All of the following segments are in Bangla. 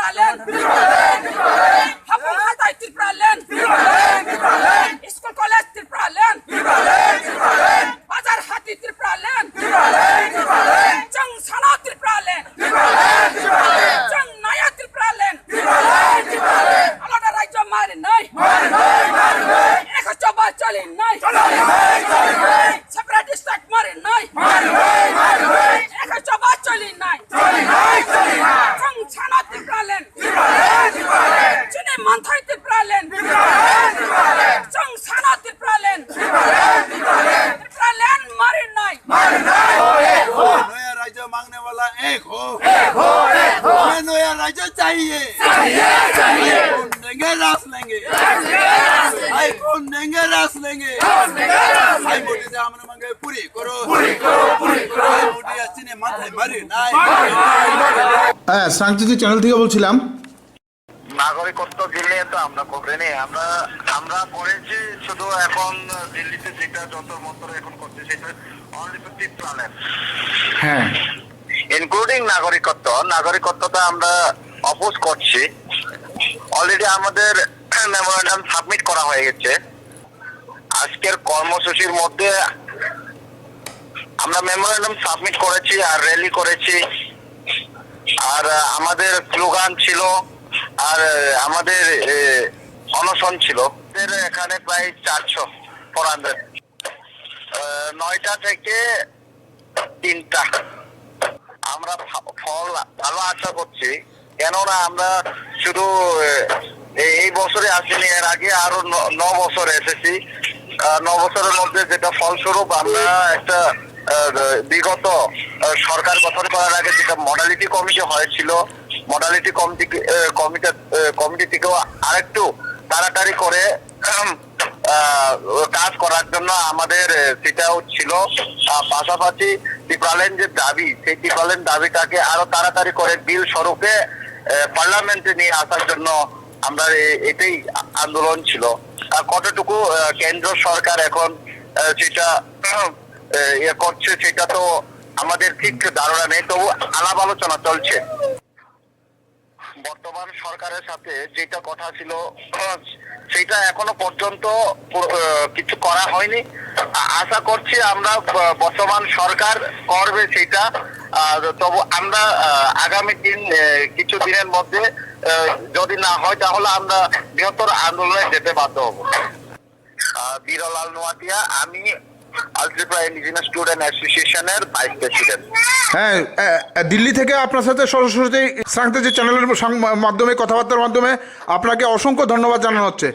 ত্রিপুরালেন হাফুল হাতাই ত্রিপুরালেন স্কুল কলেজ ত্রিপুরালেন বাজার হাতি ত্রিপুরালেন জং সানা ত্রিপুরালেন জং নায়া ত্রিপুরালেন আলাদা রাজ্য মারি নাই এক চবা চলি নাই সেপারেটিস্ট অ্যাক্ট মারি নাই এক চবা চলি নাই জং সানা ত্রিপুরালেন চিনে মান্থাই ত্রিপুরালেন জং সানা ত্রিপুরালেন ত্রিপুরালেন মারি নাই नया राज्य मांगने वाला एक हो हमें नया राज्य चाहिए कौन देंगे रास लेंगे भाई कौन देंगे रास लेंगे भाई मोदी से हमने मांगे पूरी करो भाई मोदी अच्छी ने माथे मारी নাই হ্যাঁ সাংস্কৃতিক চ্যানেল থেকে বলছিলাম। নাগরিকত্ব দিলে তো আমরা করিনি, আমরা করেছি শুধু এখন দিল্লিতে যেটা যত মন্ত্র এখন করছে সেটা অনলি ফর ত্রিপুরাল্যান্ড হ্যাঁ ইনক্লুডিং নাগরিকত্বটা আমরা অপোজ করছি। অলরেডি আমাদের মেমোরেন্ডাম সাবমিট করা হয়ে গেছে। আজকের কর্মসূচির মধ্যে আমরা মেমোরেন্ডাম সাবমিট করেছি আর র্যালি করেছি আর আমাদের স্লোগান ছিল আর আমাদের অনশন ছিল। এখানে প্রায় 400 9টা থেকে 3টা আমরা ফল ভালো আশা করছি, কেননা আমরা শুধু এই বছরে আসিনি, এর আগে আরো 9 বছর এসেছি। 9 বছরের মধ্যে যেটা ফলস্বরূপ আমরা একটা বিগত সরকার গঠন করার আগে যেটা মডালিটি কমিটি হয়েছিল, মডালিটি কমিটি থেকেও আরেকটু তাড়াতাড়ি করে কাজ করার জন্য আমাদের সেটাও ছিল। পাশাপাশি ত্রিপুরাল্যান্ড যে দাবি, সেই ত্রিপুরাল্যান্ড দাবিটাকে আরো তাড়াতাড়ি করে বিল স্বরূপে পার্লামেন্টে নিয়ে আসার জন্য আমরা এটাই আন্দোলন ছিল। কতটুকু কেন্দ্র সরকার এখন সেটা করছে সেটা তো আমাদের ঠিক ধারণা নেই, তবু আলাপ আলোচনা চলছে। বর্তমান সরকারের সাথে যেটা কথা ছিল সেটা এখনো পর্যন্ত কিছু করা হয়নি। আশা করছি আমরা বর্তমান সরকার করবে সেটা, তবু আমরা আগামী কিছু দিনের মধ্যে যদি না হয় তাহলে আমরা বৃহত্তর আন্দোলনে যেতে বাধ্য হব। বীরলাল নোয়াতিয়া, আমি অল ত্রিপুরা ইন্ডিজিনাস স্টুডেন্ট অ্যাসোসিয়েশনের ভাইস প্রেসিডেন্ট। হ্যাঁ দিল্লি থেকে আপনার সাথে সরাসরি সাংস্কৃতিক চ্যানেলের মাধ্যমে কথাবার্তার মাধ্যমে আপনাকে অসংখ্য ধন্যবাদ জানানো হচ্ছে।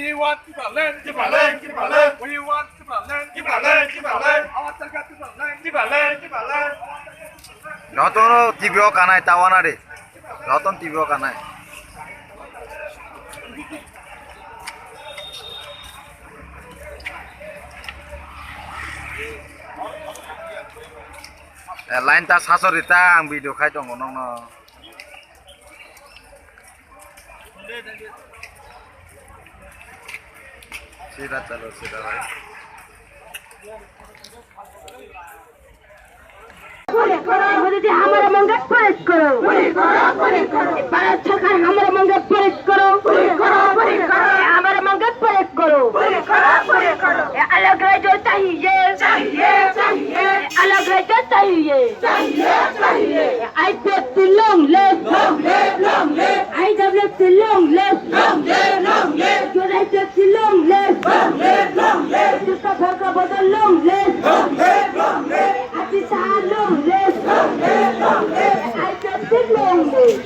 We want Timbaland, Timbaland, Timbaland. We want Timbaland, Timbaland, Timbaland. Our Taka Timbaland, Timbaland, Timbaland. নতুন টিভিও কানায় তাওয়ানা রে, নতুন টিভিও কানায় লাইন তা শাশুড়িতা আং ভিডিও খাই দङ नङ सीधा चलो सीधा भाई मोदी जी हमारा मांगे परेश करो, भारत सरकार हमारा मांगे परेश करो, हमारा मांगे परेश करो। अलग राज्य चाहिए, अलग राज्य चाहिए। IPFC long live, IWC long live, UNITED long live, Justka Bharka Badal long live, Ati Saha long live, IPFC long live।